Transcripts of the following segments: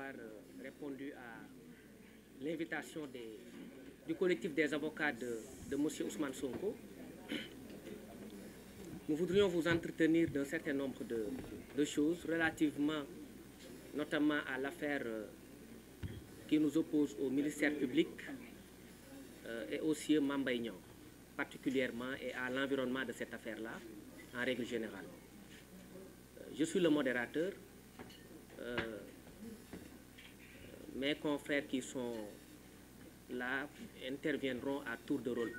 d'avoir répondu à l'invitation du collectif des avocats de M. Ousmane Sonko. Nous voudrions vous entretenir d'un certain nombre de choses relativement notamment à l'affaire qui nous oppose au ministère public et au sieur Mame Mbaye Niang particulièrement et à l'environnement de cette affaire-là en règle générale. Je suis le modérateur. Mes confrères qui sont là interviendront à tour de rôle.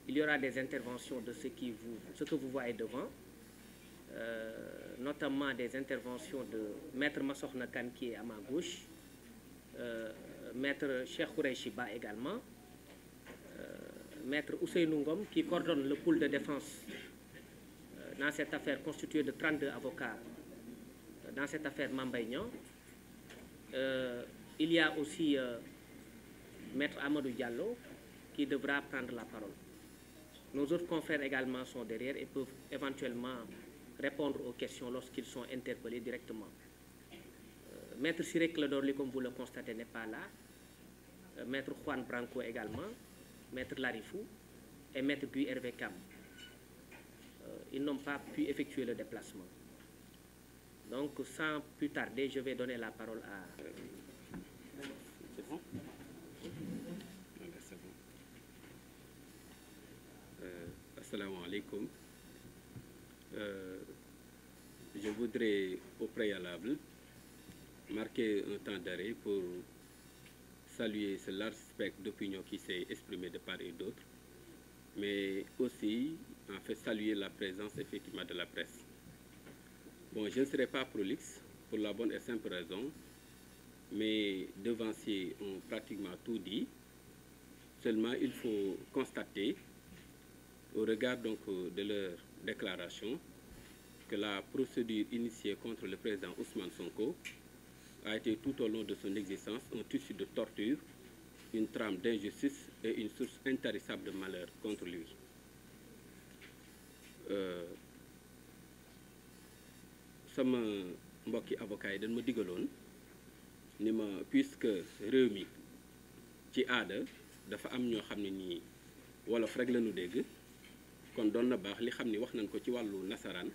Il y aura des interventions de ce que vous voyez devant, notamment des interventions de Maître Massokhna Kane qui est à ma gauche, Maître Cheikh Khoureyssi Ba également, Maître Ousseynou Ngom qui coordonne le pôle de défense dans cette affaire constituée de 32 avocats dans cette affaire Mame Mbaye Niang. Il y a aussi Maître Amadou Diallo qui devra prendre la parole. Nos autres confrères également sont derrière et peuvent éventuellement répondre aux questions lorsqu'ils sont interpellés directement. Maître Ciré Clédor Ly, comme vous le constatez, n'est pas là. Maître Juan Branco également, Maître Larifou et Maître Guy Hervé Cam. Ils n'ont pas pu effectuer le déplacement. Donc, sans plus tarder, je vais donner la parole à... C'est bon? C'est bon. Assalamu alaikum. Je voudrais au préalable marquer un temps d'arrêt pour saluer ce large spectre d'opinion qui s'est exprimé de part et d'autre, mais aussi en fait saluer la présence effectivement de la presse. Bon, je ne serai pas prolixe pour la bonne et simple raison, mes devanciers ont pratiquement tout dit. Seulement, il faut constater, au regard donc de leur déclaration, que la procédure initiée contre le président Ousmane Sonko a été tout au long de son existence un tissu de torture, une trame d'injustice et une source intarissable de malheur contre lui. Sama mbokki avocat yi dañ ma digaloon ni ma puisque réew mi ci aada dafa am ñoo xam ne nii wolof rek la ñu dégg kon doon na baax li xam ni wax nañ ko ci wàllu nasaraan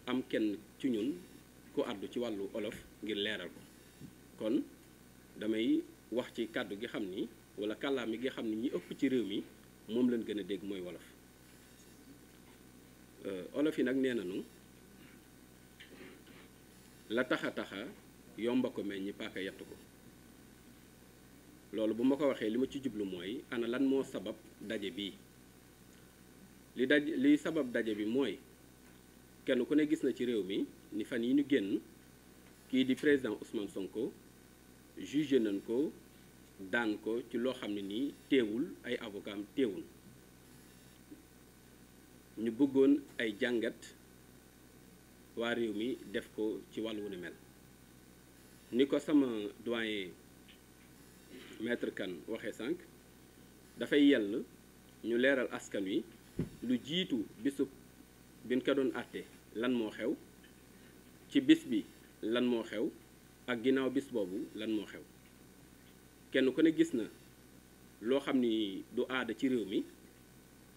am kenn ci ñun ku àddu ci wàllu olof ngir leeral ko kon damay wax ci kàddu gi xam ni wala kàllaami gi xam ni ñi ëpp ci réew mi moom lañ gën a dégg mooy wolof. Olof yi nag nee nañu la taxa yomba ko meññi paaka yattu ko loolu bu ma ko waxee li ma ci jublu mooy ana lan moo sabab daje bii li sabab daje bi mooy kenn ku ne gis na ci réew mi ni fan yi ñu génn kii di président Ousmane Sonko jugé nañ ko daan ko ci loo xam ne nii teewul ay avocat am teewul ñu bëggoon ay jàngat waa réew mi def ko ci wàllu wu ni mel ni ko sama doyen maître Kane waxee sànq dafay yell ñu leeral askan wi lu jiitu bisub biñ ko doon àtte lan moo xew ci bis bi lan moo xew ak ginnaaw bis boobu lan moo xew kenn ku ne gis na loo xam ni du aada ci réew mi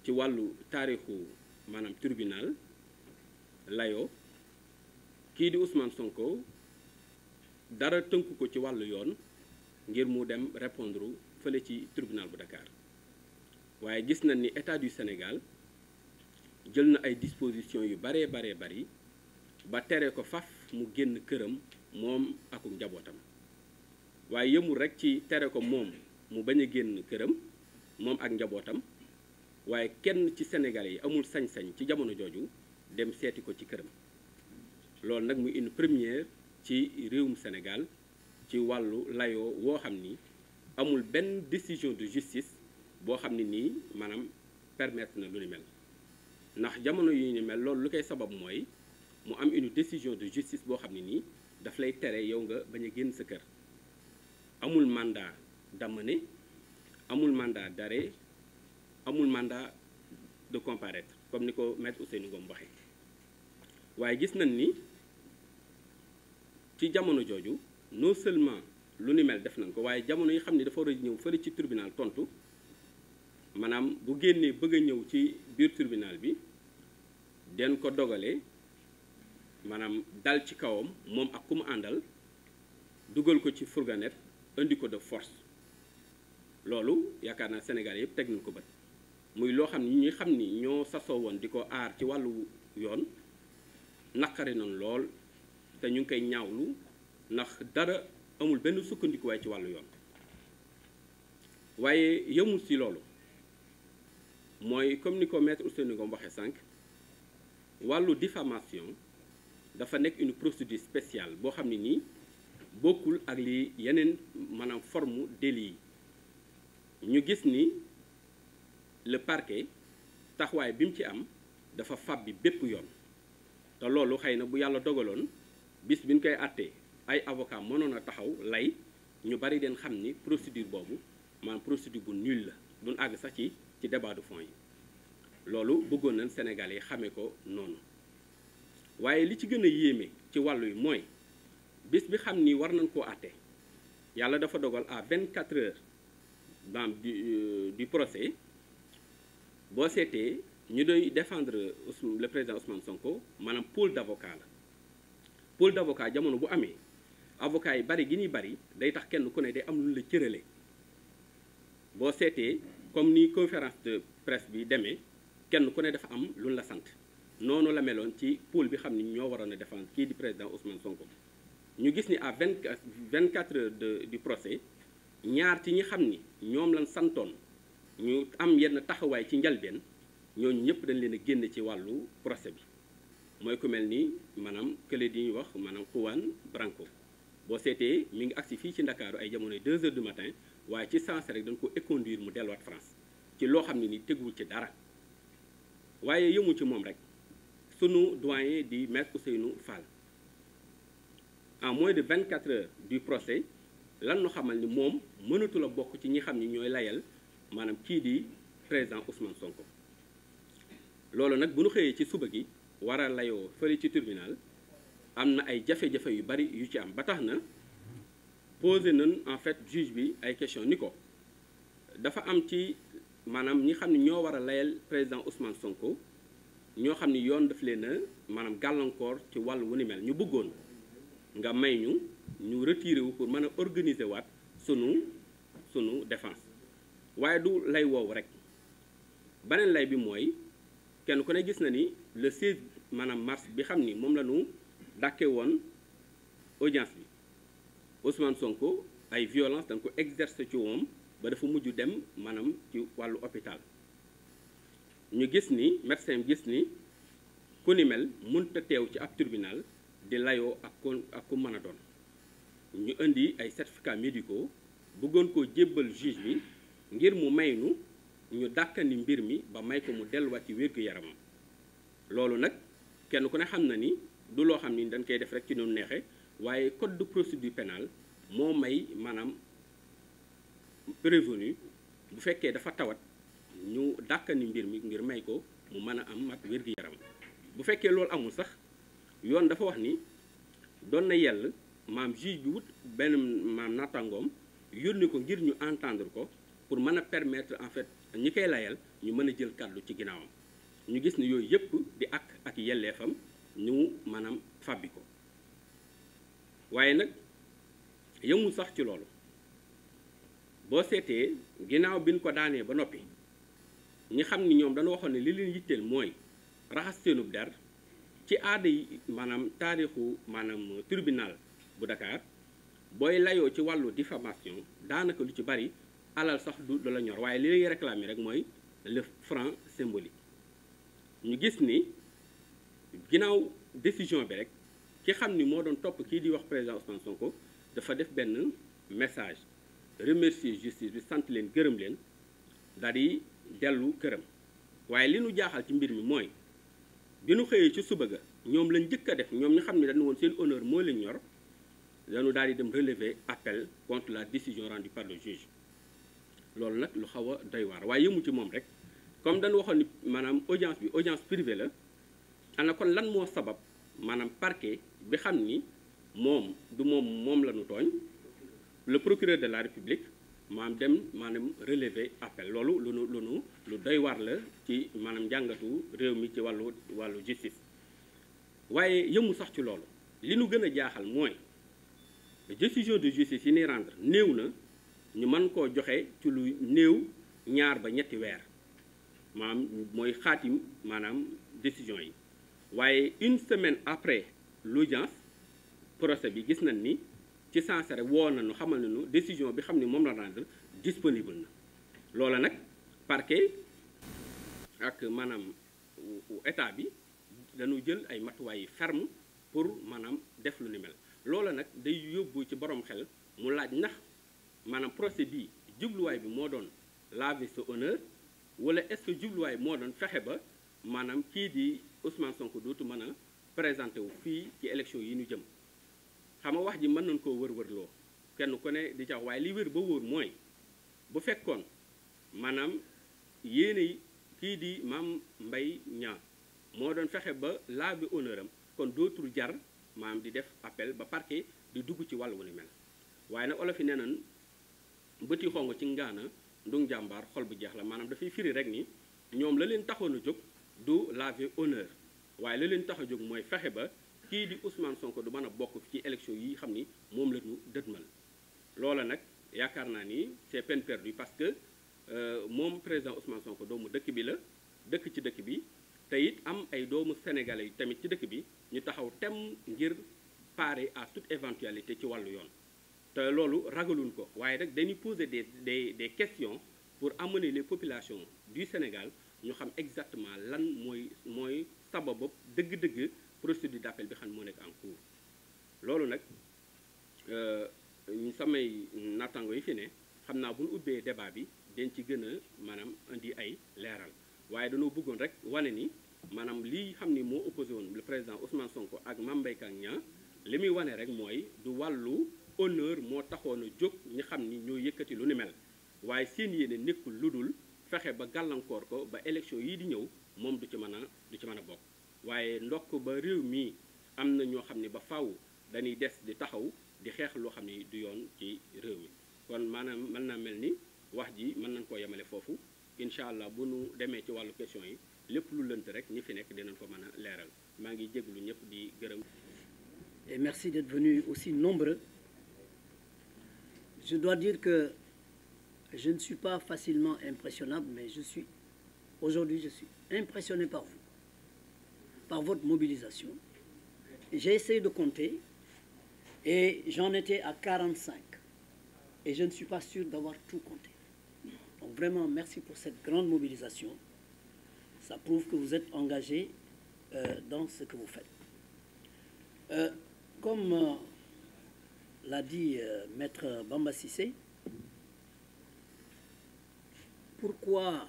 ci wàllu taarixu maanaam tribunal layoo kii di Ousmane Sonko dara tënku ko ci wàllu yoon ngir mu dem répondre fële ci tribunal bu Dakar waaye gis nañ ni état du Sénégal jël na ay dispositions yu bari ba tere ko faf mu génn këram moom ak njabootam waaye yëmul rek ci tere ko moom mu bañ a génn këram moom ak njabootam waaye kenn ci Sénégalais yi amul sañ-sañ ci jamono jooju dem seeti ko ci këram loolu nag muy une première ci réewum Sénégal ci wàllu layoo woo xam ni amul benn décision de justice boo xam ne nii maanaam permettre na lu ni mel ndax jamono yu ni mel loolu lu koy sabab mooy mu am une décision de justice boo xam ne nii daf lay tere yow nga bañ a génn sa kër amul mandat d'amener amul mandat d'arrêt amul mandat de comparaître comme ni ko maître Ousseynou Ngom waxee waaye gis nañ ni ci jamono jooju non seulement lu ni mel def nañ ko waaye jamono yi xam ni dafa war a ñëw fële ci tribunal tontu maanaam bu génnee bëgg a ñëw ci biir tribunal bi den ko dogalee maanaam dal ci kawam moom ak ku mu àndal dugal ko ci fourgonnette indi ko de force loolu yaakaar naa Sénégal yëpp teg nañ ko bët muy loo xam ni ñi xam ni ñoo sasoo woon di ko aar ci wàllu yoon naqari nañ lool te ñu ngi koy ñaawlu ndax dara amul benn sukkandikuwaay ci wàllu yoon waaye yëmul ci loolu mooy comme ni ko maître Ousseynou Ngom waxee sànq wàllu diffamation dafa nekk une procédure spéciale boo xam ne nii bokkul ak li yeneen maanaam forme délit yi ñu gis ni le parquet taxawaay bi mu ci am dafa fàbbi bépp yoon te loolu xëy na bu yàlla dogaloon bis bi ñu koy àttee ay avocat mënoon a taxaw lay ñu bari den xam ni procédure boobu maanaam procédure bu nul la duñ àgg sax ci débat de fond yi loolu bëggoon nañ Sénégal yi xamee ko noonu waaye li ci gën a yéeme ci wàllu yi mooy bis bi xam ni war nañ koo àtte yàlla dafa dogal à 24 heures dans du procès boo seetee ñu doy défendre le président Ousmane Sonko maanaam pôle d'avocat la pôle d'avocat jamono bu amee avocat yi bari gi ñuy bari day tax kenn ku ne day am lu la cërale boo seetee comme ni conférence de presse bi demee kenn ku ne dafa am lu la sant noonu la meloon ci pôle bi xam ni ñoo waroon a défendre kii di président Ousmane Sonko ñu gis ni à 24 heures du procès ñaar ci ñi xam ni ñoom lañ santoon ñu am yenn taxawaay ci njalbeen ñooñu ñëpp dañ leen a génn ci wàllu procès bi mooy ku mel ni maanaam kële di ñuy wax maanaam Juan Branco boo seetee mi ngi agsi fii ci Ndakaaru ay jamonoy 2 heures du matin waaye ci sens rek dañ ko éconduire mu delluwaat France ci loo xam ne ni teguwul ci dara waaye yëmu ci moom rek sunu doyen di maître Ousseynou Fall en moins de 24 heures du procès lan nu xamal ni moom mënatul a bokk ci ñi xam ni ñooy layal maanaam kii di président Ousmane Sonko loolu nag bu ñu xëyee ci suba gi war a layoo fële ci tribunal am na ay jafe-jafe yu bari yu ci am ba tax na posé nañ en fait juge bi ay question ni ko dafa am ci maanaam ñi xam ne ñoo war a layal président Ousmane Sonko ñoo xam ni yoon daf leen a maanaam gàllankoor ci wàllu wu ni mel ñu bëggoon nga may ñu retiré wu pour mën a organiser waat sunu défense waaye du lay woowu rek beneen lay bi mooy kenn ku ne gis na ni le 16 maanaam mars bi xam ni moom la ñu dàkke woon audience bi Ousmane Sonko ay violence dañ ko exercer ci moom ba dafa mujj dem maanaam ci wàllu hôpital ñu gis ni médecin gis ni ku ni mel mënta teew ci ab tribunal di layoo ak ku mën a doon ñu indi ay certificats médicaux bëggoon koo jébbal juge bi ngir mu may ñu dàkkandi mbir mi ba may ko mu delluwaat ci wér-gu-yaramam loolu nag kenn ku ne xam na ni du loo xam ni dañ koy def rek ci noonu neexe waaye code de procédure pénale moo may maanaam prévenu bu fekkee dafa tawat ñu dàkkandi mbir mi ngir may ko mu mën a am mat wér-gu-yaram bu fekkee loolu amul sax yoon dafa wax ni doon na yell maam juge bi wut benn maam nattangoom yónni ko ngir ñu entendre ko pour mën a permettre en fait ñi koy layal ñu mën a jël kàddu ci ginnaawam ñu gis ni yooyu yëpp di ak yelleefam ñu maanaam fàbbi ko waaye nag yëmul sax ci loolu boo seetee ginnaaw bi ñu ko daanee ba noppi ñi xam ni ñoom dañu waxoon ne li leen yitteel mooy raxas seenub der ci aada yi maanaam taarixu maanaam tribunal bu Dakar booy layoo ci wàllu diffamation daanaka lu ci bari alal sax du la ñor waaye li lay réclamer rek mooy le franc symbolique ñu gis ni ginnaaw décision bi rek ki xam ni moo doon topp kii di wax président Ousmane Sonko dafa def benn message remercier justice bi sant leen gërëm leen daal di dellu këram waaye li nu jaaxal ci mbir mi mooy bi nu xëyee ci suba ga ñoom lañ njëkk a def ñoom ñu xam ne dañu woon seen honneur moo leen ñor dañu daal di dem relever appel contre la décision rendue par le juge loolu nag lu xaw a doy waar waaye yëmu ci moom rek comme dañu waxoon ni maanaam audience bi audience privée la ana kon lan moo sabab maanaam parquet bi xam ni moom la ñu tooñ le procureur de la République maanaam relever appel loolu lu doy war la ci maanaam njàngatu réew mi ci wàllu justice. waaye yëmu sax ci loolu li nu gën a jaaxal mooy décision de justice yi ni rendre néew na ñu mën koo joxe ci lu néew 2 ba 3 weer maanaam mooy xaatim maanaam décision yi waaye 1 semaine après l'audience procès bi gis nañ ni ci sens rek woo nañu xamal nañu décision bi xam ni moom la rendre disponible na loola nag parquet ak maanaam état bi dañu jël ay matuwaay yi ferme pour maanaam def lu ni mel loola nag day yóbbu ci borom xel mu laaj ndax maanaam procès bi jubluwaay bi moo doon laver sa honneur wala est-ce que jubluwaay moo doon fexe ba maanaam kii di Ousmane Sonko dootu mën a présenté wu fii ci élection yi ñu jëm xam nga wax ji mën nañ koo wër-wërloo kenn ku ne di ca wax waaye li wër ba wóor mooy bu fekkoon maanaam yéene kii di Mame Mbaye Niang moo doon fexe ba laver honneur am kon dootul jar maanaam di def appel ba parquet di dugg ci wàllu wu ni mel waaye nag olof yi nee nañ bëti xong ci ngaana ndung jàmbaar xol bu jeex la maanaam dafay firi rek ni ñoom la leen taxoon a jóg du laver honneur waaye la leen tax a jóg mooy fexe ba kii di Ousmane Sonko du mën a bokk ci élection yi xam ni moom la ñu dëtmal loola nag yaakaar naa ni c'est peine perdue parce que moom président Ousmane Sonko doomu dëkk bi la dëkk ci dëkk bi te it am ay doomu sénégalais yi tamit ci dëkk bi ñu taxaw tem ngir parer à toute éventualité ci wàllu yoon te loolu ragaluñ ko waaye rek dañuy poser des questions pour amener les populations du Sénégal ñu xam exactement lan mooy sababu dëgg-dëgg procédure d'appel bi xam moo nekk en cours loolu nag samay nattango yi fi ne xam naa bu ñu ubbee débat bi dañ ci gën a maanaam indi ay leeral waaye dañoo bëggoon rek wane ni maanaam lii xam ni moo opposé woon le président Ousmane Sonko ak Mame Mbaye Niang li muy wane rek mooy du wàllu honneur moo taxoon a jóg ñi xam ni ñoo yëkkati lu ni mel waaye seen yéene nekkul lu dul fexe ba gàllankoor ko ba élection yii di ñëw moom du ci mën a bokk waaye ndokk ba réew mi am na ñoo xam ne ba faw dañuy des di taxaw di xeex loo xam ni du yoon ci réew mi kon maanaam mën naa mel ni wax ji mën nañ koo yemale foofu incha allah bu nu demee ci wàllu question yi lépp lu lënt rek ñi fi nekk dinañ ko mën a leeral maa ngi jéglu ñëpp di gërëm. Et merci d'être venus aussi nombreux. Je dois dire que je ne suis pas facilement impressionnable, mais aujourd'hui je suis impressionné par vous, par votre mobilisation. J'ai essayé de compter et j'en étais à 45 et je ne suis pas sûr d'avoir tout compté. Donc vraiment merci pour cette grande mobilisation. Ça prouve que vous êtes engagés dans ce que vous faites. Comme l'a dit Maître Bamba Cissé, pourquoi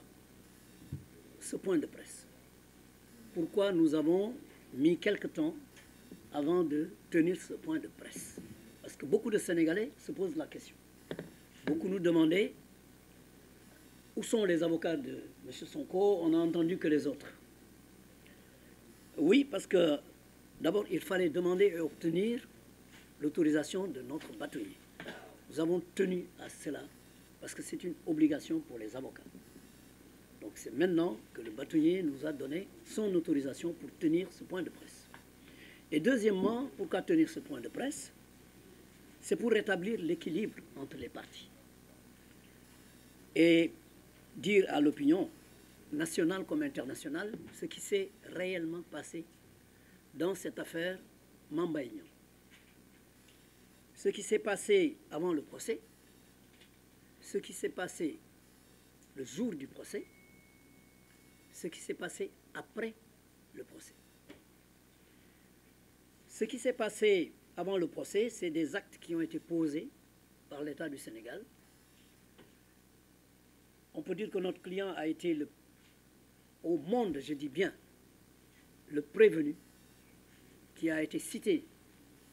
ce point de presse? Pourquoi nous avons mis quelque temps avant de tenir ce point de presse? Parce que beaucoup de Sénégalais se posent la question. Beaucoup nous demandaient où sont les avocats de M. Sonko? On n'a entendu que les autres. Oui, parce que d'abord, il fallait demander et obtenir l'autorisation de notre bâtonnier. Nous avons tenu à cela parce que c'est une obligation pour les avocats. Donc c'est maintenant que le bâtonnier nous a donné son autorisation pour tenir ce point de presse. Et deuxièmement, pourquoi tenir ce point de presse? C'est pour rétablir l'équilibre entre les parties. Et dire à l'opinion nationale comme internationale ce qui s'est réellement passé dans cette affaire Mame Mbaye Niang. Ce qui s'est passé avant le procès, ce qui s'est passé le jour du procès, ce qui s'est passé après le procès. Ce qui s'est passé avant le procès, c'est des actes qui ont été posés par l'État du Sénégal. On peut dire que notre client a été au monde, je dis bien, le prévenu qui a été cité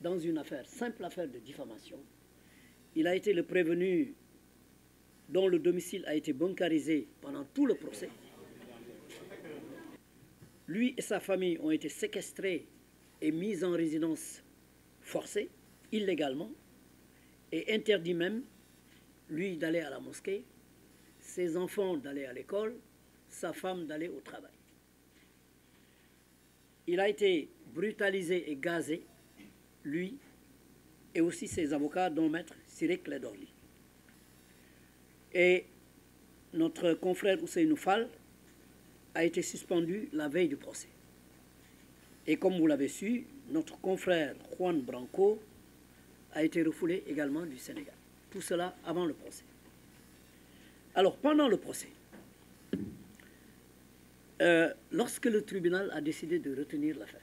dans une affaire, simple affaire de diffamation. Il a été le prévenu dont le domicile a été bunkerisé pendant tout le procès. Lui et sa famille ont été séquestrés et mis en résidence forcée illégalement et interdit même, lui, d'aller à la mosquée, ses enfants d'aller à l'école, sa femme d'aller au travail. Il a été brutalisé et gazé, lui, et aussi ses avocats, dont Maître Ciré Clédor Ly. Et notre confrère Ousseynou Fall a été suspendu la veille du procès. Et comme vous l'avez su, notre confrère Juan Branco a été refoulé également du Sénégal. Tout cela avant le procès. Alors, pendant le procès, lorsque le tribunal a décidé de retenir l'affaire,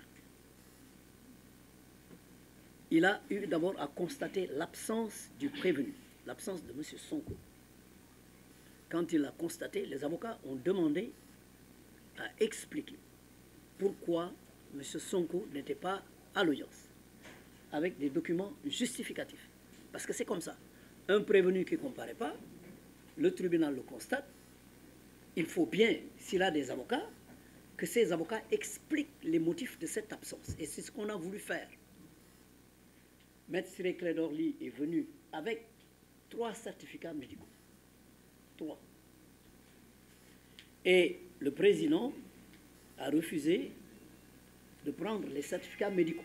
il a eu d'abord à constater l'absence du prévenu, l'absence de M. Sonko. Quand il l'a constaté, les avocats ont demandé à expliquer pourquoi M. Sonko n'était pas à l'audience, avec des documents justificatifs. Parce que c'est comme ça. Un prévenu qui ne comparaît pas, le tribunal le constate, il faut bien, s'il a des avocats, que ces avocats expliquent les motifs de cette absence. Et c'est ce qu'on a voulu faire. Maître Ciré Clédor Ly est venu avec 3 certificats médicaux. 3. Et le président a refusé de prendre les certificats médicaux.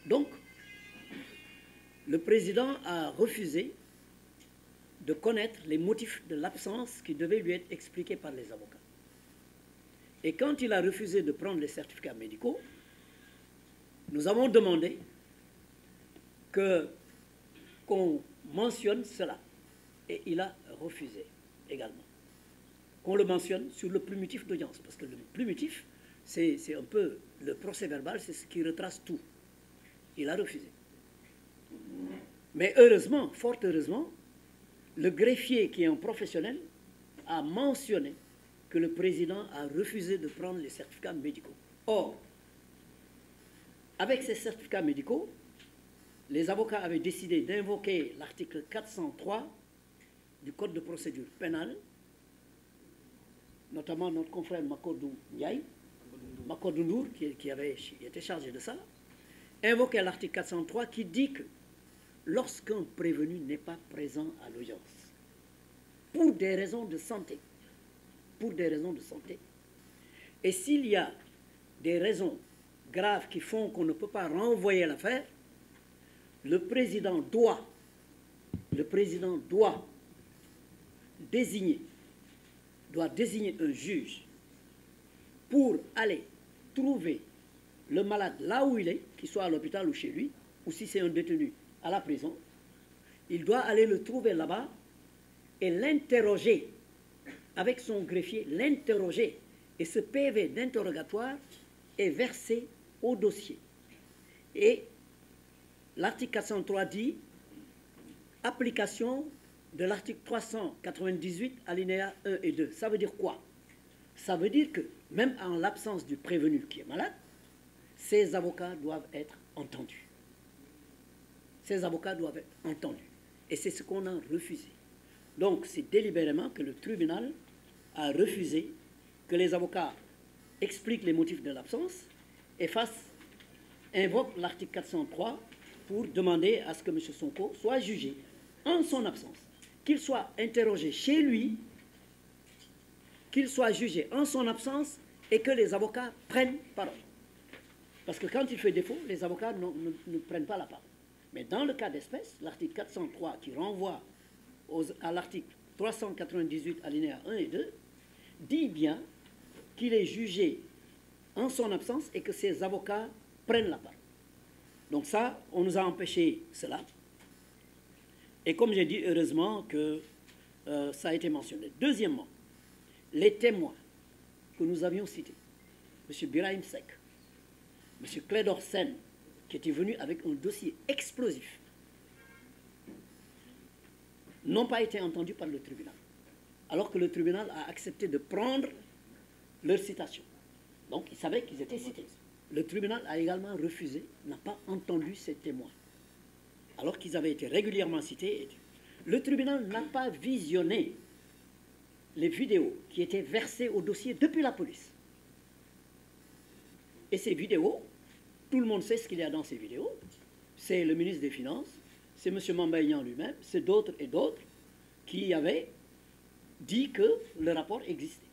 Donc, le président a refusé de connaître les motifs de l'absence qui devaient lui être expliqués par les avocats. Et quand il a refusé de prendre les certificats médicaux, nous avons demandé qu'on mentionne cela. Et il a refusé également. Qu'on le mentionne sur le plumitif d'audience. Parce que le plumitif, c'est un peu le procès verbal, c'est ce qui retrace tout. Il a refusé. Mais heureusement, fort heureusement, le greffier, qui est un professionnel, a mentionné que le président a refusé de prendre les certificats médicaux. Or, avec ces certificats médicaux, les avocats avaient décidé d'invoquer l'article 403 du Code de procédure pénale, notamment notre confrère Makodou Ndiaye, Makodou Ndour, qui était chargé de ça, invoquer l'article 403 qui dit que lorsqu'un prévenu n'est pas présent à l'audience, pour des raisons de santé, et s'il y a des raisons graves qui font qu'on ne peut pas renvoyer l'affaire, le président doit désigner un juge pour aller trouver le malade là où il est, qu'il soit à l'hôpital ou chez lui, ou si c'est un détenu à la prison. Il doit aller le trouver là-bas et l'interroger avec son greffier, l'interroger. Et ce PV d'interrogatoire est versé au dossier. Et l'article 403 dit application de l'article 398 alinéa 1 et 2. Ça veut dire quoi? Ça veut dire que même en l'absence du prévenu qui est malade, ces avocats doivent être entendus. Ces avocats doivent être entendus. Et c'est ce qu'on a refusé. Donc c'est délibérément que le tribunal a refusé que les avocats expliquent les motifs de l'absence et invoquent l'article 403 pour demander à ce que M. Sonko soit jugé en son absence, qu'il soit interrogé chez lui, qu'il soit jugé en son absence et que les avocats prennent parole. Parce que quand il fait défaut, les avocats ne prennent pas la parole. Mais dans le cas d'espèce, l'article 403 qui renvoie à l'article 398 alinéa 1 et 2 dit bien qu'il est jugé en son absence et que ses avocats prennent la parole. Donc ça, on nous a empêché cela. Et comme j'ai dit, heureusement que ça a été mentionné. Deuxièmement, les témoins que nous avions cités, M. Birahim Seck, M. Clédor Sène, qui était venu avec un dossier explosif, n'ont pas été entendus par le tribunal, alors que le tribunal a accepté de prendre leur citation. Donc, ils savaient qu'ils étaient cités. Le tribunal a également refusé, n'a pas entendu ces témoins, alors qu'ils avaient été régulièrement cités. Le tribunal n'a pas visionné les vidéos qui étaient versées au dossier depuis la police. Et ces vidéos, tout le monde sait ce qu'il y a dans ces vidéos. c'est le ministre des Finances, c'est M. Mambaïan lui-même, c'est d'autres et d'autres qui avaient dit que le rapport existait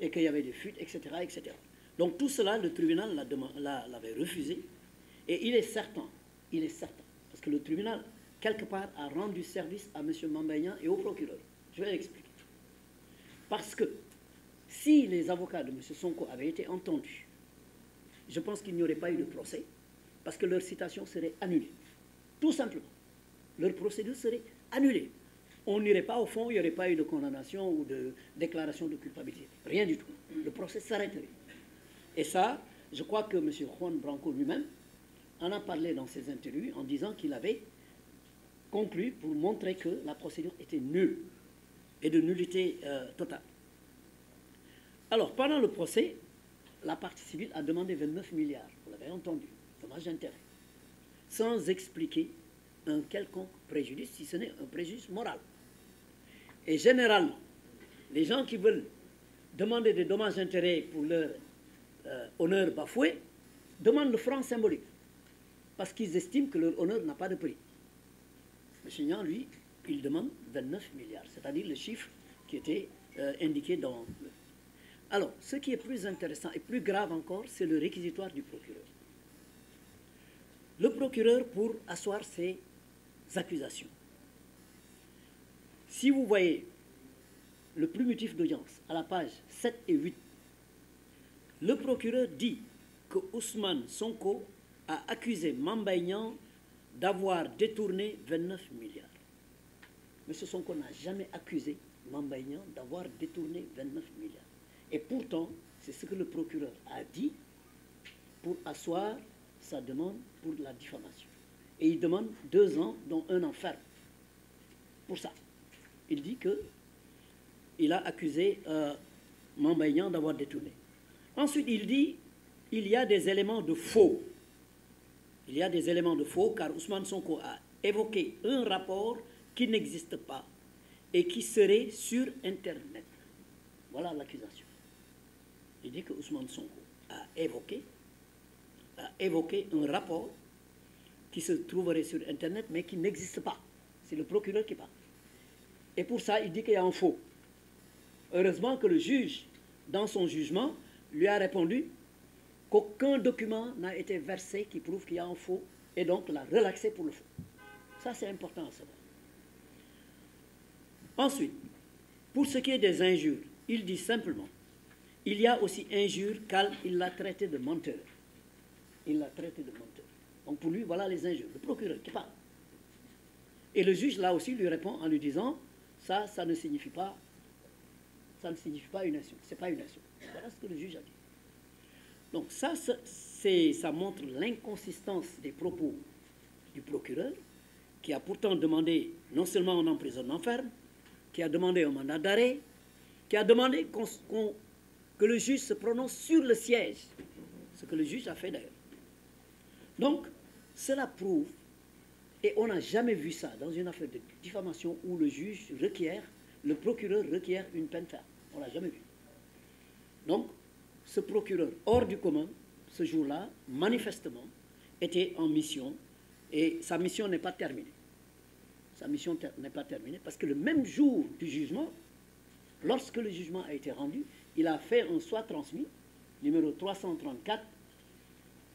et qu'il y avait des fuites, etc., etc. Donc tout cela, le tribunal l'avait refusé et il est certain, parce que le tribunal, quelque part, a rendu service à M. Mambaïan et au procureur. Je vais l'expliquer. Parce que si les avocats de M. Sonko avaient été entendus, je pense qu'il n'y aurait pas eu de procès, parce que leur citation serait annulée. Tout simplement. Leur procédure serait annulée. On n'irait pas au fond, il n'y aurait pas eu de condamnation ou de déclaration de culpabilité. Rien du tout. Le procès s'arrêterait. Et ça, je crois que M. Juan Branco lui-même en a parlé dans ses interviews en disant qu'il avait conclu pour montrer que la procédure était nulle et de nullité totale. Alors, pendant le procès, la partie civile a demandé 29 milliards, vous l'avez entendu, dommage d'intérêt, sans expliquer un quelconque préjudice, si ce n'est un préjudice moral. Et généralement, les gens qui veulent demander des dommages d'intérêt pour leur honneur bafoué demandent le franc symbolique, parce qu'ils estiment que leur honneur n'a pas de prix. M. Niang, lui, il demande 29 milliards, c'est-à-dire le chiffre qui était indiqué dans le... Alors, ce qui est plus intéressant et plus grave encore, c'est le réquisitoire du procureur. Le procureur, pour asseoir ses accusations. Si vous voyez le plumitif d'audience à la page 7 et 8, le procureur dit que Ousmane Sonko a accusé Mambaïan d'avoir détourné 29 milliards. M. Sonko n'a jamais accusé Mambaïan d'avoir détourné 29 milliards. Et pourtant, c'est ce que le procureur a dit pour asseoir sa demande pour la diffamation. Et il demande 2 ans, dont 1 an ferme. Pour ça. Il dit qu'il a accusé Mambaïan d'avoir détourné. Ensuite, il dit qu'il y a des éléments de faux. Il y a des éléments de faux car Ousmane Sonko a évoqué un rapport qui n'existe pas et qui serait sur Internet. Voilà l'accusation. Il dit que Ousmane Sonko a évoqué un rapport qui se trouverait sur Internet mais qui n'existe pas. C'est le procureur qui parle. Et pour ça, il dit qu'il y a un faux. Heureusement que le juge, dans son jugement, lui a répondu qu'aucun document n'a été versé qui prouve qu'il y a un faux et donc l'a relaxé pour le faux. Ça, c'est important à savoir. Ensuite, pour ce qui est des injures, il dit simplement, il y a aussi injure car il l'a traité de menteur. Il l'a traité de menteur. Donc pour lui, voilà les injures. Le procureur qui parle. Et le juge, là aussi, lui répond en lui disant, ça ne signifie pas une insulte. Ce n'est pas une insulte. Voilà ce que le juge a dit. Donc ça montre l'inconsistance des propos du procureur, qui a pourtant demandé non seulement un emprisonnement ferme, qui a demandé un mandat d'arrêt, qui a demandé que le juge se prononce sur le siège, ce que le juge a fait d'ailleurs. Donc, cela prouve, et on n'a jamais vu ça dans une affaire de diffamation où le procureur requiert une peine ferme. On ne l'a jamais vu. Donc, ce procureur hors du commun, ce jour-là, manifestement, était en mission, et sa mission n'est pas terminée. Sa mission n'est pas terminée parce que le même jour du jugement, lorsque le jugement a été rendu, il a fait un soit transmis, numéro 334,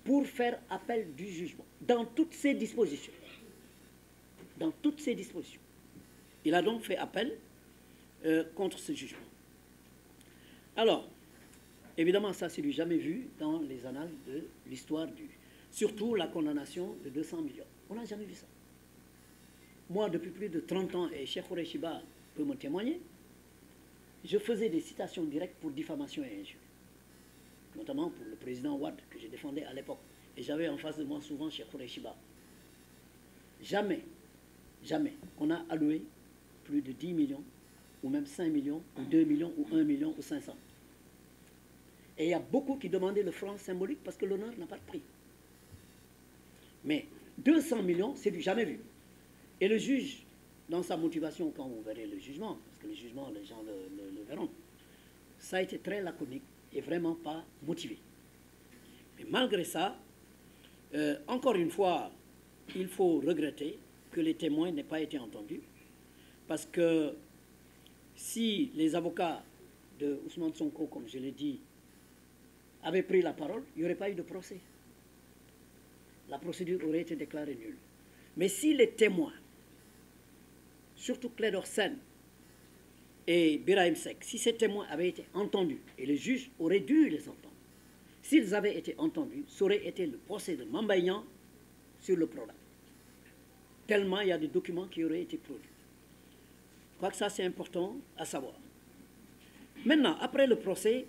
pour faire appel du jugement, dans toutes ses dispositions. Dans toutes ses dispositions. Il a donc fait appel contre ce jugement. Alors, évidemment, ça, c'est du jamais vu dans les annales de l'histoire surtout la condamnation de 200 millions. On n'a jamais vu ça. Moi, depuis plus de 30 ans, et Cheikh Khoureyshiba peut me témoigner, je faisais des citations directes pour diffamation et injure. Notamment pour le président Ouad, que je défendais à l'époque. Et j'avais en face de moi souvent Cheikh Khoureyshiba. Jamais on a alloué plus de 10 millions, ou même 5 millions, ou 2 millions, ou 1 million, ou 500. Et il y a beaucoup qui demandaient le franc symbolique parce que l'honneur n'a pas de prix. Mais 200 millions, c'est du jamais vu. Et le juge, dans sa motivation, quand vous verrez le jugement, parce que le jugement, les gens le verront, ça a été très laconique et vraiment pas motivé. Mais malgré ça, encore une fois, il faut regretter que les témoins n'aient pas été entendus, parce que si les avocats de Ousmane Sonko, comme je l'ai dit, avaient pris la parole, il n'y aurait pas eu de procès. La procédure aurait été déclarée nulle. Mais si les témoins, surtout Clédor Sène et Birahim Seck, si ces témoins avaient été entendus, et le juge aurait dû les entendre, s'ils avaient été entendus, ça aurait été le procès de Mame Mbaye Niang sur le Prodac. Tellement il y a des documents qui auraient été produits. Je crois que ça, c'est important à savoir. Maintenant, après le procès,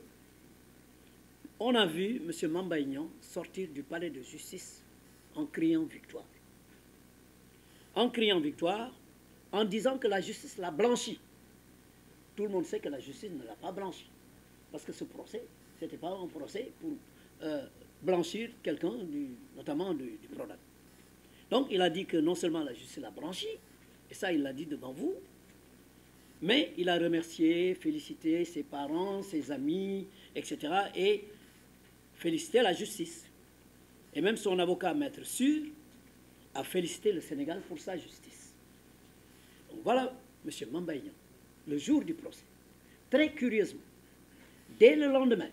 on a vu M. Mame Mbaye Niang sortir du palais de justice en criant victoire. En criant victoire, en disant que la justice l'a blanchi. Tout le monde sait que la justice ne l'a pas blanchi. Parce que ce procès, ce n'était pas un procès pour blanchir quelqu'un, notamment du Prodac. Donc il a dit que non seulement la justice l'a blanchi, et ça il l'a dit devant vous, mais il a remercié, félicité ses parents, ses amis, etc. et félicité la justice. Et même son avocat, Maître Sûr, a félicité le Sénégal pour sa justice. Donc voilà M. Mame Mbaye Niang, le jour du procès. Très curieusement, dès le lendemain,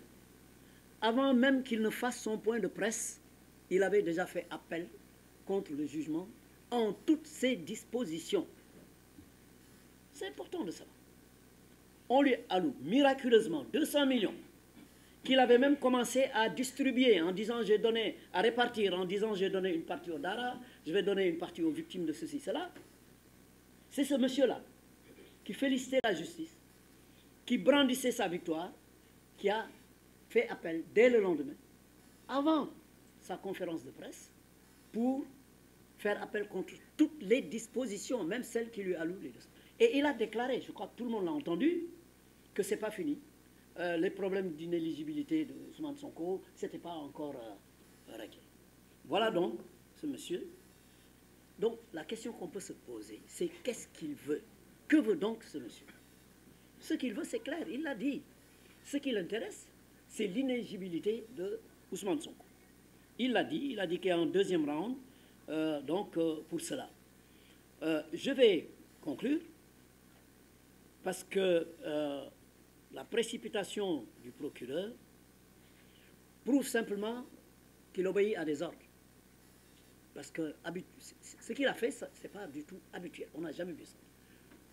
avant même qu'il ne fasse son point de presse, il avait déjà fait appel contre le jugement en toutes ses dispositions. C'est important de savoir. On lui alloue miraculeusement 200 millions qu'il avait même commencé à distribuer en disant j'ai donné, à répartir en disant j'ai donné une partie au Dara, je vais donner une partie aux victimes de ceci, cela. C'est ce monsieur-là qui félicitait la justice, qui brandissait sa victoire, qui a fait appel dès le lendemain, avant sa conférence de presse, pour faire appel contre toutes les dispositions, même celles qui lui allouent les dossiers. Et il a déclaré, je crois que tout le monde l'a entendu, que ce n'est pas fini. Les problèmes d'inéligibilité de Ousmane Sonko, ce n'était pas encore réglé. Voilà donc ce monsieur. Donc la question qu'on peut se poser, c'est qu'est-ce qu'il veut? Que veut donc ce monsieur? Ce qu'il veut, c'est clair, il l'a dit. Ce qui l'intéresse, c'est l'inéligibilité de Ousmane Sonko. Il l'a dit qu'il y a un deuxième round, pour cela. Je vais conclure, parce que la précipitation du procureur prouve simplement qu'il obéit à des ordres. Parce que ce qu'il a fait, ce n'est pas du tout habituel. On n'a jamais vu ça.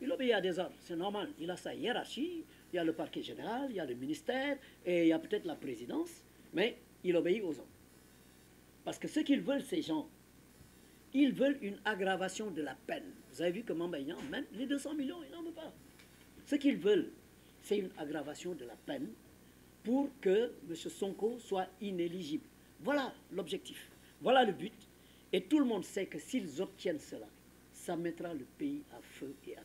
Il obéit à des ordres, c'est normal. Il a sa hiérarchie, il y a le parquet général, il y a le ministère, et il y a peut-être la présidence, mais il obéit aux ordres. Parce que ce qu'ils veulent, ces gens, ils veulent une aggravation de la peine. Vous avez vu que Mame Mbaye Niang, même les 200 millions, il n'en veut pas. Ce qu'ils veulent, c'est une aggravation de la peine pour que M. Sonko soit inéligible. Voilà l'objectif, voilà le but. Et tout le monde sait que s'ils obtiennent cela, ça mettra le pays à feu et à temps.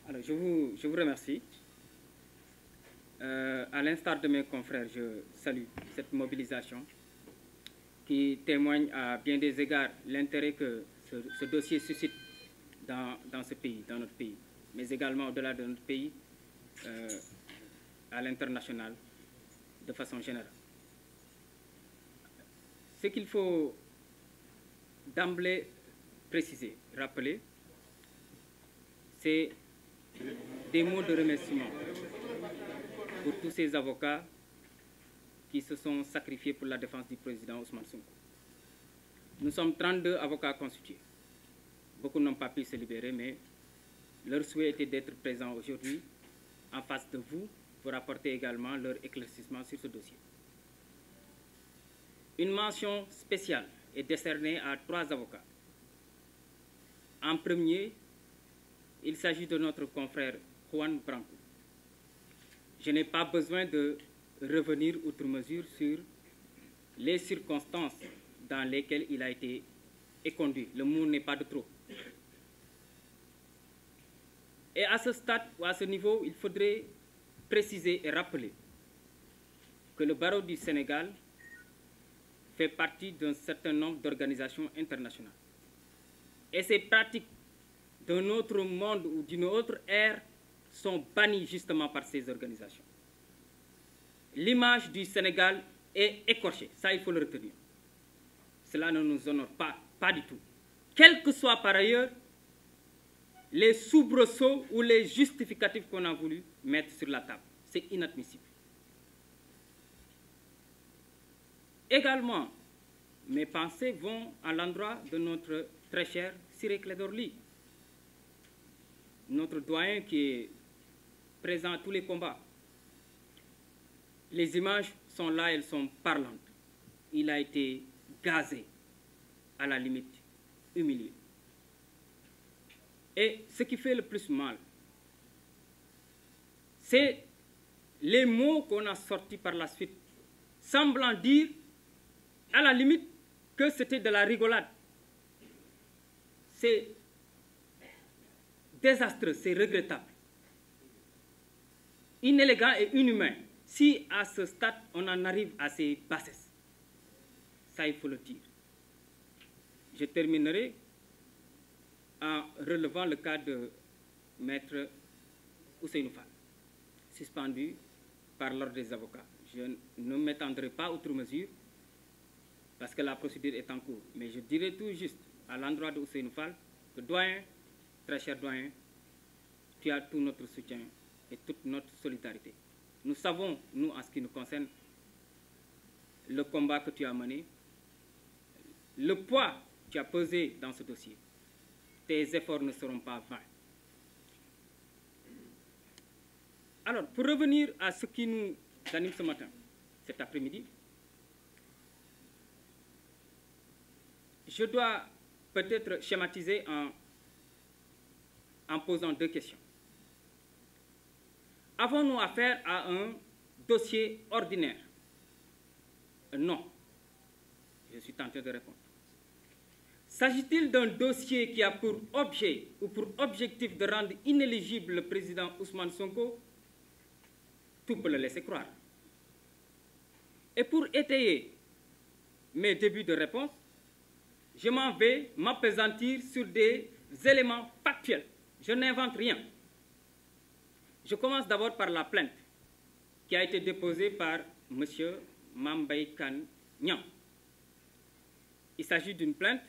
Alors, je vous remercie. À l'instar de mes confrères, je salue cette mobilisation qui témoigne à bien des égards l'intérêt que ce dossier suscite dans ce pays, dans notre pays, mais également au-delà de notre pays, à l'international, de façon générale. Ce qu'il faut d'emblée préciser, rappeler, c'est des mots de remerciement pour tous ces avocats qui se sont sacrifiés pour la défense du président Ousmane Sonko. Nous sommes 32 avocats constitués. Beaucoup n'ont pas pu se libérer, mais leur souhait était d'être présents aujourd'hui en face de vous pour apporter également leur éclaircissement sur ce dossier. Une mention spéciale est décernée à 3 avocats. En premier, il s'agit de notre confrère Juan Branco. Je n'ai pas besoin de revenir outre mesure sur les circonstances dans lesquelles il a été éconduit. Le mot n'est pas de trop. Et à ce stade ou à ce niveau, il faudrait préciser et rappeler que le barreau du Sénégal fait partie d'un certain nombre d'organisations internationales. Et ces pratiques d'un autre monde ou d'une autre ère sont bannies justement par ces organisations. L'image du Sénégal est écorchée, ça il faut le retenir. Cela ne nous honore pas Pas du tout. Quels que soient par ailleurs les soubresauts ou les justificatifs qu'on a voulu mettre sur la table. C'est inadmissible. Également, mes pensées vont à l'endroit de notre très cher Ciré Clédor Ly, notre doyen qui est présent à tous les combats. Les images sont là, elles sont parlantes. Il a été gazé, à la limite, humilié. Et ce qui fait le plus mal, c'est les mots qu'on a sortis par la suite, semblant dire, à la limite, que c'était de la rigolade. C'est désastreux, c'est regrettable, inélégant et inhumain. Si à ce stade, on en arrive à ces bassesses, ça il faut le dire. Je terminerai en relevant le cas de Maître Ousseynou Fall, suspendu par l'ordre des avocats. Je ne m'étendrai pas outre mesure parce que la procédure est en cours. Mais je dirais tout juste à l'endroit de Ousseynou Fall que doyen, très cher doyen, tu as tout notre soutien et toute notre solidarité. Nous savons, nous, en ce qui nous concerne, le combat que tu as mené, le poids que tu as pesé dans ce dossier. Tes efforts ne seront pas vains. Alors, pour revenir à ce qui nous anime ce matin, cet après-midi, je dois peut-être schématiser en posant deux questions. Avons-nous affaire à un dossier ordinaire? Non. Je suis tenté de répondre. S'agit-il d'un dossier qui a pour objet ou pour objectif de rendre inéligible le président Ousmane Sonko? Tout peut le laisser croire. Et pour étayer mes débuts de réponse, je m'en vais m'appesantir sur des éléments factuels. Je n'invente rien. Je commence d'abord par la plainte qui a été déposée par M. Mame Mbaye Kane Niang. Il s'agit d'une plainte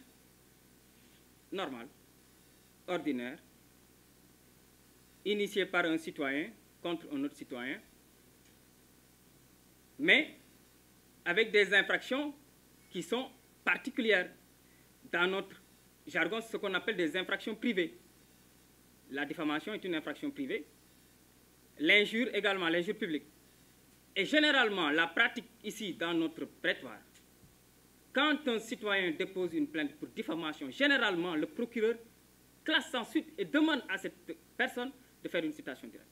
normale, ordinaire, initiée par un citoyen contre un autre citoyen, mais avec des infractions qui sont particulières. Dans notre jargon, c'est ce qu'on appelle des infractions privées. La diffamation est une infraction privée. L'injure également, l'injure publique. Et généralement, la pratique ici, dans notre prétoire, quand un citoyen dépose une plainte pour diffamation, généralement, le procureur classe sans suite et demande à cette personne de faire une citation directe.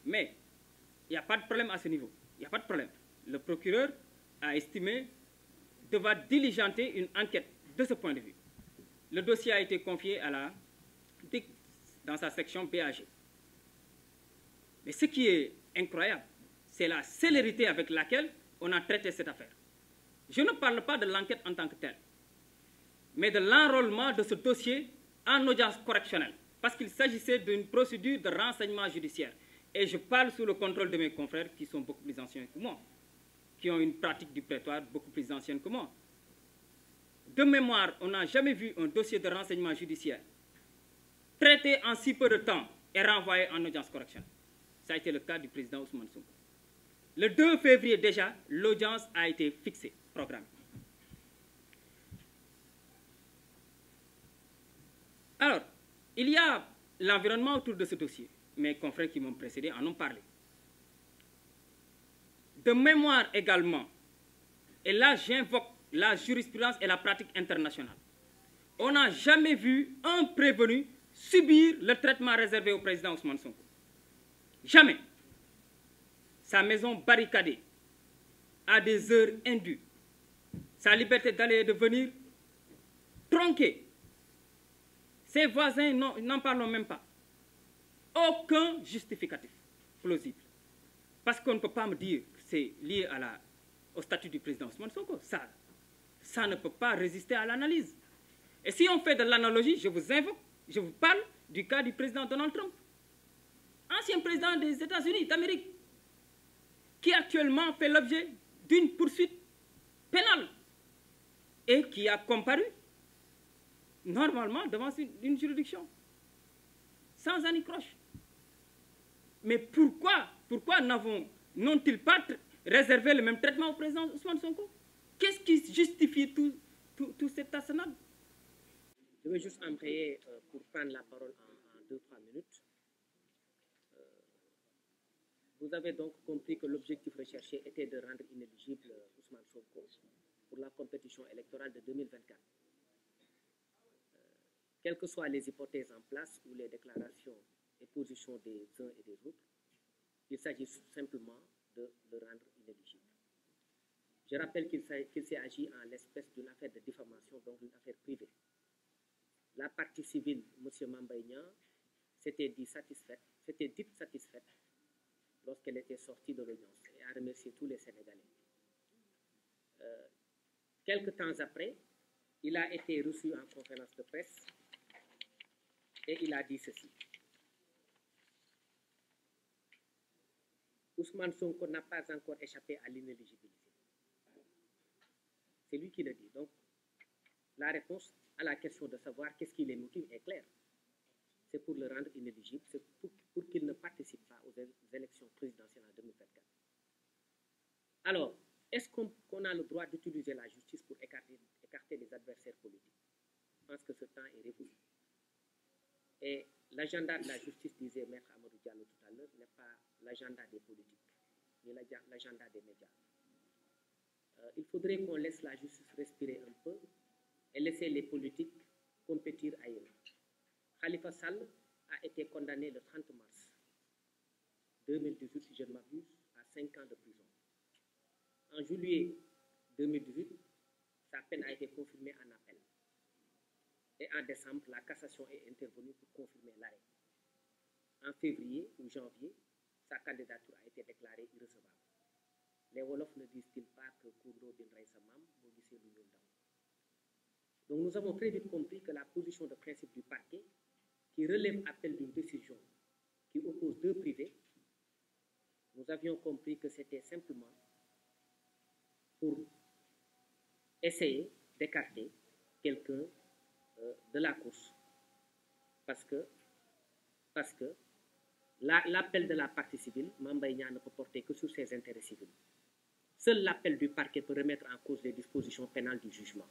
Mais il n'y a pas de problème à ce niveau. Il n'y a pas de problème. Le procureur a estimé devoir diligenter une enquête de ce point de vue. Le dossier a été confié à la DIC dans sa section BAG. Mais ce qui est incroyable, c'est la célérité avec laquelle on a traité cette affaire. Je ne parle pas de l'enquête en tant que telle, mais de l'enrôlement de ce dossier en audience correctionnelle, parce qu'il s'agissait d'une procédure de renseignement judiciaire. Et je parle sous le contrôle de mes confrères qui sont beaucoup plus anciens que moi, qui ont une pratique du prétoire beaucoup plus ancienne que moi. De mémoire, on n'a jamais vu un dossier de renseignement judiciaire traité en si peu de temps et renvoyé en audience correctionnelle. Ça a été le cas du président Ousmane Sonko. Le 2 février déjà, l'audience a été fixée, programmée. Alors, il y a l'environnement autour de ce dossier. Mes confrères qui m'ont précédé en ont parlé. De mémoire également, et là j'invoque la jurisprudence et la pratique internationale. On n'a jamais vu un prévenu subir le traitement réservé au président Ousmane Sonko. Jamais. Sa maison barricadée, à des heures indues, sa liberté d'aller et de venir tronquée. Ses voisins, n'en parlons même pas. Aucun justificatif plausible. Parce qu'on ne peut pas me dire que c'est lié au statut du président Ousmane Sonko. Ça ne peut pas résister à l'analyse. Et si on fait de l'analogie, je vous invoque, je vous parle du cas du président Donald Trump, ancien président des États-Unis d'Amérique, qui actuellement fait l'objet d'une poursuite pénale et qui a comparu normalement devant une juridiction, sans anicroche. Mais pourquoi n'ont-ils pas réservé le même traitement au président Ousmane Sonko? Qu'est-ce qui justifie tout cet arsenal? Je vais juste embrayer pour prendre la parole en 2-3 minutes. Vous avez donc compris que l'objectif recherché était de rendre inéligible Ousmane Sonko pour la compétition électorale de 2024. Quelles que soient les hypothèses en place ou les déclarations et positions des uns et des autres, il s'agit simplement de le rendre inéligible. Je rappelle qu'il s'est agi en l'espèce d'une affaire de diffamation, donc une affaire privée. La partie civile, M. Mambay Niang, s'était dite satisfaite lorsqu'elle était sortie de l'audience et a remercié tous les Sénégalais. Quelque temps après, il a été reçu en conférence de presse et il a dit ceci. Ousmane Sonko n'a pas encore échappé à l'inéligibilité. C'est lui qui le dit. Donc, la réponse à la question de savoir qu'est-ce qui les motive est claire. C'est pour le rendre inéligible, c'est pour qu'il ne participe pas aux élections présidentielles en 2024. Alors, est-ce qu'on a le droit d'utiliser la justice pour écarter les adversaires politiques? Je pense que ce temps est révolu. Et l'agenda de la justice, disait Maître Amadou Diallo tout à l'heure, n'est pas l'agenda des politiques, ni l'agenda des médias. Il faudrait qu'on laisse la justice respirer un peu et laisser les politiques compétir ailleurs. Khalifa Sall a été condamné le 30 mars 2018, si je ne m'abuse, à 5 ans de prison. En juillet 2018, sa peine a été confirmée en appel. Et en décembre, la cassation est intervenue pour confirmer l'arrêt. En février ou janvier, sa candidature a été déclarée irrecevable. Les Wolofs ne disent-ils pas que Koudro bin Raïsamam, donc nous avons très vite compris que la position de principe du parquet, qui relève appel d'une décision qui oppose deux privés, nous avions compris que c'était simplement pour essayer d'écarter quelqu'un de la course. Parce que l'appel de la partie civile, Mambay Niang ne peut porter que sur ses intérêts civils. Seul l'appel du parquet peut remettre en cause les dispositions pénales du jugement.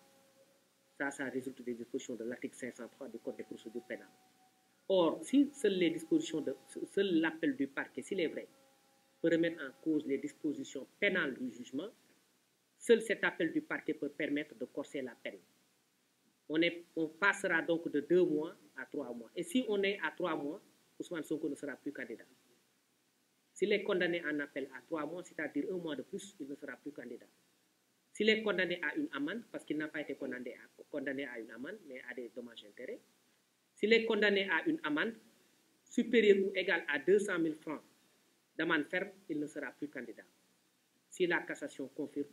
Ça résulte des dispositions de l'article 503 du Code des procédures pénales. Or, si seul l'appel du parquet, s'il est vrai, peut remettre en cause les dispositions pénales du jugement, seul cet appel du parquet peut permettre de corser la peine. On passera donc de 2 mois à 3 mois. Et si on est à 3 mois, Ousmane Sonko ne sera plus candidat. S'il est condamné en appel à 3 mois, c'est-à-dire 1 mois de plus, il ne sera plus candidat. S'il est condamné à une amende, parce qu'il n'a pas été condamné à une amende, mais à des dommages-intérêts, s'il est condamné à une amende supérieure ou égale à 200 000 francs d'amende ferme, il ne sera plus candidat. Si la cassation confirme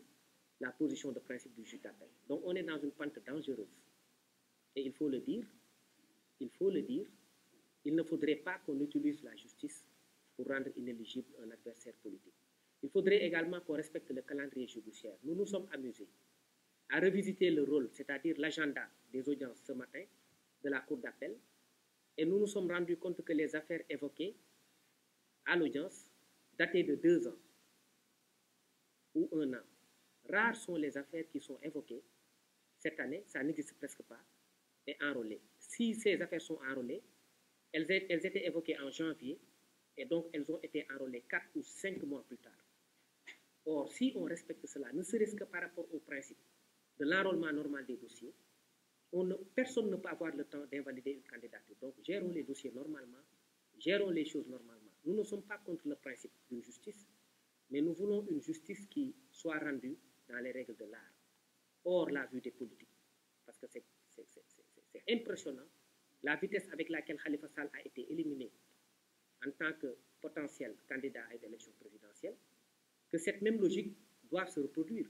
la position de principe du juge d'appel. Donc on est dans une pente dangereuse. Et il faut le dire, il ne faudrait pas qu'on utilise la justice pour rendre inéligible un adversaire politique. Il faudrait également qu'on respecte le calendrier judiciaire. Nous nous sommes amusés à revisiter le rôle, c'est-à-dire l'agenda des audiences ce matin de la Cour d'appel, et nous nous sommes rendus compte que les affaires évoquées à l'audience dataient de 2 ans ou 1 an. Rares sont les affaires qui sont évoquées cette année, ça n'existe presque pas, et enrôlées. Si ces affaires sont enrôlées, elles étaient évoquées en janvier, et donc elles ont été enrôlées 4 ou 5 mois plus tard. Or, si on respecte cela, ne serait-ce que par rapport au principe de l'enrôlement normal des dossiers, personne ne peut avoir le temps d'invalider une candidature. Donc, gérons les dossiers normalement, gérons les choses normalement. Nous ne sommes pas contre le principe d'une justice, mais nous voulons une justice qui soit rendue dans les règles de l'art, hors la vue des politiques. Parce que c'est impressionnant la vitesse avec laquelle Khalifa Sall a été éliminé en tant que potentiel candidat à une élection présidentielle, que cette même logique doit se reproduire.